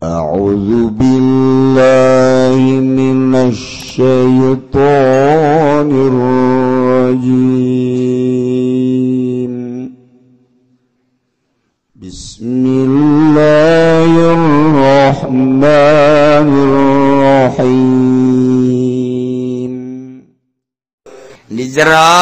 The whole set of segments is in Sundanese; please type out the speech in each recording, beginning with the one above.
A'udzu billahi minasy syaithanir rajim. Bismillahirrahmanirrahim. Di jero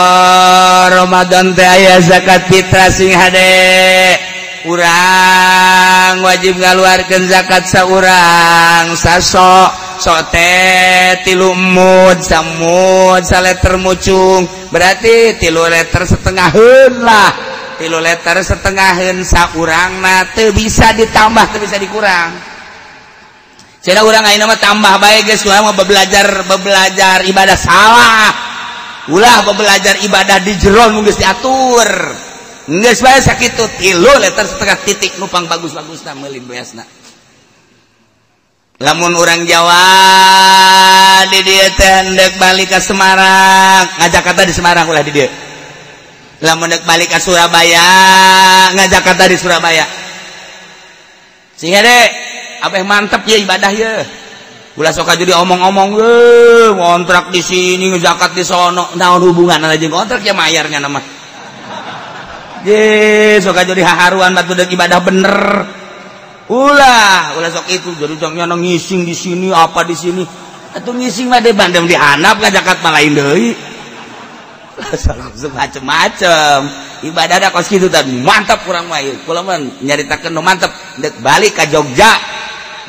Ramadan teh aya zakat fitrah sing hade. Urang wajib ngaluarkeun zakat saurang sasok sok teh 3 mud samud saleter mucung berarti 3 liter setengaheun lah 3 liter setengaheun saurangna teu bisa ditambah teu bisa dikurang. Cenah urang ayeuna mah tambah bae geus urang mah belajar ibadah salah. Ulah belajar ibadah di jero nu geus diatur. Geus bae sakitu 3 liter setengah titik nupang bagus-bagusna meulin beasna. Lamun urang Jawa di dieu teh hendak balik ka Semarang, ngajak kata di Semarang ulah di dieu. Lamun hendak balik ka Surabaya, ngajak kata di Surabaya. Sing hade abeh mantep ye ibadah ye. Ulah sok jadi omong-omong ngontrak di sini, zakat di sono. Naon hubunganna jeung kontrak ya mayarnya nama. Ye, sok jadi haharuan batu dan ibadah bener. Ulah sok itu jadi jangan ngising di sini apa di sini. Atuh ngising mah de bandem di handap ngajakat mah lain deui. Macem-macem. Ibadah da kos kitu tadi mantap kurang mah ieu. Kula mah nyaritakeun nu mantep dek balik ka Jogja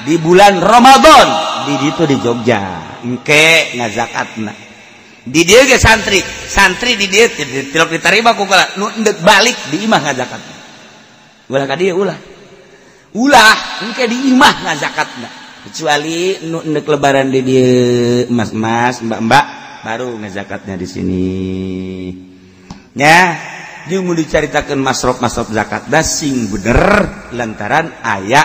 di bulan Ramadan di ditu di Jogja. Engke ngazakatna. Di dieu ge santri di dieu tilok ditarima ku kala nu endek balik di imah ngazakatna. Ulah ka dieu ulah engke di imah ngazakatna. Kecuali nu endek lebaran di dieu mas-mas, mbak-mbak baru ngazakatnya di sini. Nya, jeung mun dicaritakeun masraf zakat da sing bener lantaran aya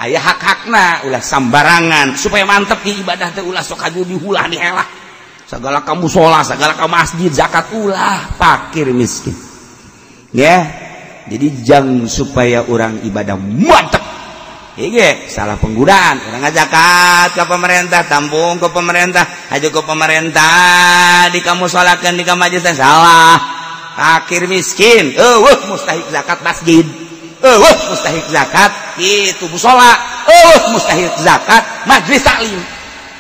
hak-hakna ulah sambarangan supaya mantep di ibadah teh ulah sok aju dihulah dihelah. Segala kamu sholat, segala kamu masjid, zakat ulah fakir miskin. Ya, jadi jangan supaya orang ibadah mantap. Iya, salah penggunaan. Orang zakat ke pemerintah, tampung ke pemerintah, aja ke pemerintah. Di kamu sholatkan di kamu masjid salah. Fakir miskin. Mustahik zakat masjid. Mustahik zakat itu musola. Mustahik zakat majlis taklim.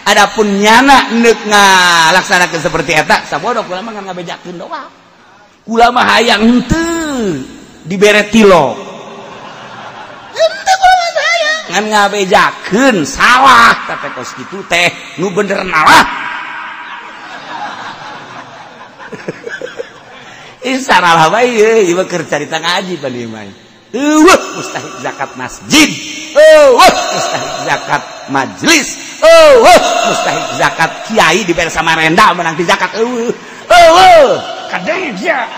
Adapun nyana neuk ngalaksanakeun seperti eta sabodo kula mah ngabejakeun doang. Kula mah hayang henteu dibere tilok. Henteu kula mah hayang ngan ngabejakeun salah tapi kos kitu teh nu bener nalah. Isaralah bae ieu keur carita ngaji bani mah. Mustahik zakat masjid. Mustahik zakat majlis. Mustahik zakat kiai di Persa Marenda menang di zakat. Kadang dia.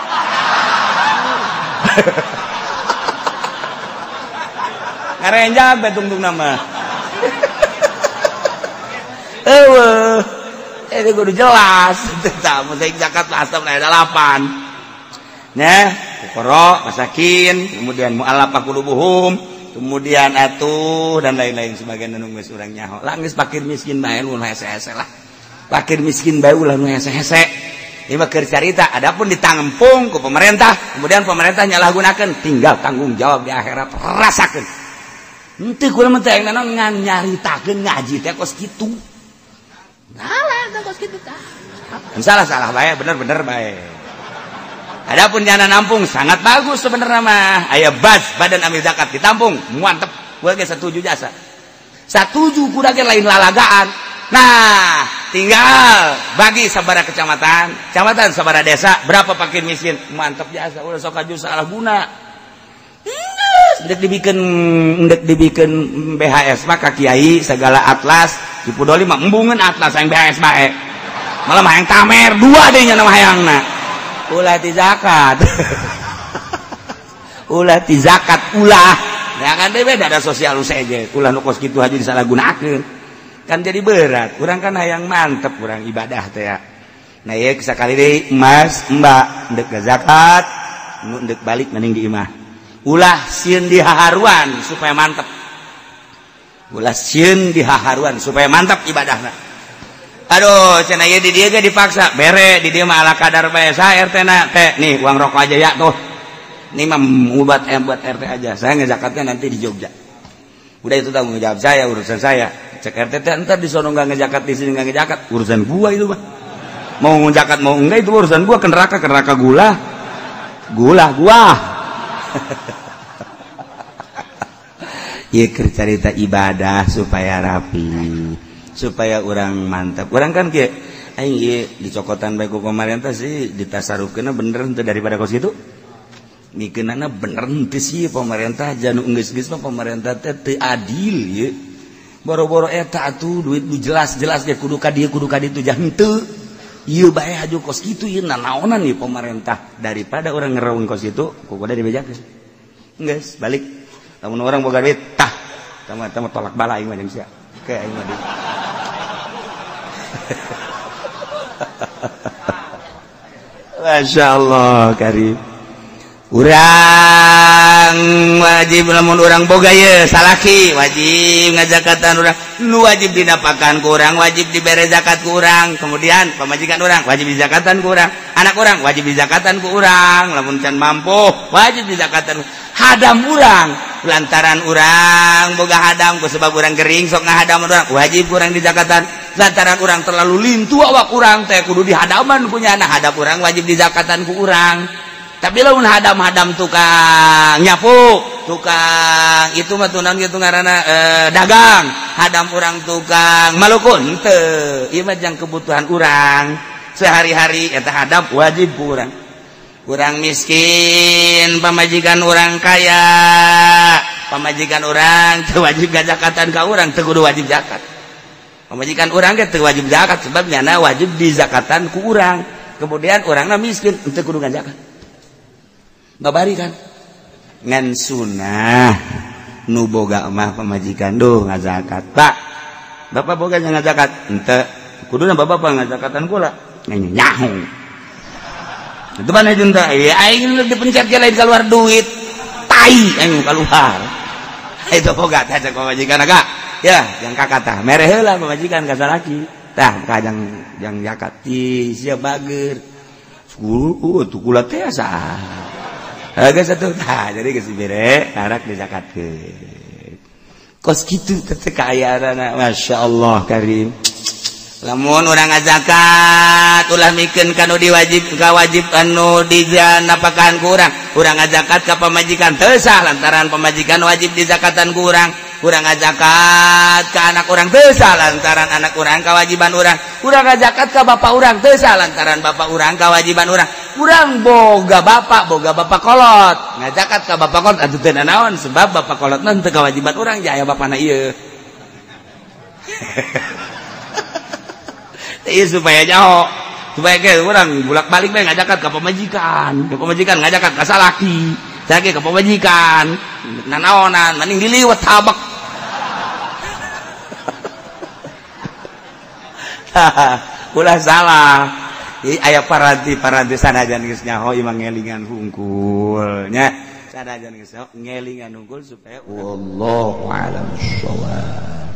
Ngarenjak betungtung nama. Itu kudu jelas. Mustahik zakat asam ada 8. Nah, fuqara, masakin, kemudian mu'allafah qulubuhum, kemudian atuh dan lain-lain sebagian anu geus urang nyaho. Lah geus fakir miskin bae nu hese-hese lah. Fakir miskin bae ulah nu hese-hese. Ieu mah keur carita, adapun ditampung ku pemerintah, kemudian pemerintah nyalahgunakeun, tinggal tanggung jawab di akhirat rasakeun. Henteu kula mah teh ayeuna ngan nyaritakeun ngaji teh kos kitu. Salah teh kos kitu tah. Salah bae, bener bae. Adapun jana nampung sangat bagus sebenarnya mah. Aya badan amil zakat ditampung, mantep. Gua ge setuju jasa. Setuju kuda ge lain lalagaan. Nah, tinggal bagi sabaraha kecamatan sabaraha desa, berapa fakir miskin, mantep jasa. Udah sok aju salah guna. Ndek dibikeun BHS mah ka kiai segala atlas, di Pudoli mah embungeun atlas yang BHS bae. Malah mah yang tamer dua deui nya nama hayangna. Ulah ti zakat. Ulah ti zakat ulah. Ya kan teh beda ada sosial seje. Ulah nu kos kitu haji disalahgunakeun. Kan jadi berat. Urang kan hayang mantep urang ibadah teh ya. Nah ieu sakali deui emas, mbak, endek zakat, nu endek balik mending di imah. Ulah sieun dihaharuan supaya mantep. ulah sieun dihaharuan supaya mantap ibadahna. Aduh, cenah ieu di dieu ge dipaksa, bere di dieu mah ala kadar bae. Saya RT na, teh nih uang rokok aja ya tuh. Ini mah buat RT aja. Saya ngezakatnya nanti di Jogja. Udah itu tanggung jawab saya, urusan saya. Cek RT teh entar di sono enggak ngezakat, di sini enggak ngezakat, urusan gua itu mah. Mau ngezakat mau enggak itu urusan gua, ke neraka gula. Gula gua. Ieu keur carita ibadah supaya rapi. Supaya orang mantap. Orang kan kieu aing ieu dicokotan bae ku pemerintah sih ditasarufkeunna bener henteu daripada kos kitu. Mikeunana bener henteu sih pemerintah janu geus-geus mah pemerintah teh teu adil ieu. Boro-boro eta atuh duit nu jelas-jelas ge kudu ka dieu kudu ka ditu jah henteu. Ieu bae haju kos kitu ieu nanaonan ieu pemerintah daripada orang ngeraung kos kitu kudu dibejakeun. Geus balik. Lamun orang boga duit tah tama tolak bala aing mah jeung sia. Oke aing mah Masya Allah karim. Urang wajib lamun urang boga ye salaki wajib ngazakatan urang, nu wajib dinapakan ku urang, wajib dibere zakat ku urang, kemudian pamajikan urang wajib dizakatan ku urang, anak urang wajib dizakatan ku urang, lamun can mampu wajib dizakatan. Hadam urang lantaran urang boga hadam ku sebab urang gering sok ngahadam urang wajib urang dizakatan. Lantaran urang terlalu lintu awak urang teh kudu dihadaman punya anak hadap urang wajib dizakatan ku urang. Tapi lamun hadam-hadam tukang nyapu, tukang itu mah tunan gitu ngaranna dagang, hadam urang tukang malukun teu. Ieu mah jang kebutuhan urang sehari-hari eta hadap wajib ku urang. Urang miskin, pamajikan urang kaya, pamajikan urang teu wajib zakatan ka urang teu kudu wajib zakat. Pamajikan urang ge teu wajib zakat sebab nyana wajib dizakatan ku urang. Kemudian urangna miskin teu kudu ngazakat. Babari kan ngan sunah nu boga mah pamajikan duh ngazakat pak bapak boga ngazakat henteu kuduna bapak ngazakatan kula nyaho itu mana junta ya aing dipencet ge lain keluar duit tai aing keluar itu boga teh cek pamajikan aga ya yang kakak tah mere heula pamajikan ka salaki tah kajang yang zakat ti sia bager tuh kula teh saha agak satu jadi geus bere arak dizakatkeun kos kitu teh kekayaanna masyaallah karim. Lamun urang ngazakat ulah mikeun kanu diwajib ka wajib anu dinapakan ku urang ngazakat ka pamajikan teu sah lantaran pamajikan wajib dizakatan ku urang ngazakat ka anak urang teu sah lantaran anak urang kewajiban urang ngazakat ka bapak urang teu sah lantaran bapak urang kewajiban urang boga bapak kolot ngazakat ka bapak kolot atuh teu naon sebab bapak kolot mah teu kewajiban urang jaya bapana ieu. Iya supaya jauh supaya ke orang bolak-balik bae ngajakat ka pamajikan ngajakat ka salaki sage ka pamajikan nanaonan mending diliwat tabak. Ulah salah aya paranti sanajan geus nyaho imang ngelingan hungkul nya sanajan geus ngelingan hungkul supaya wallahu a'lam bissawab.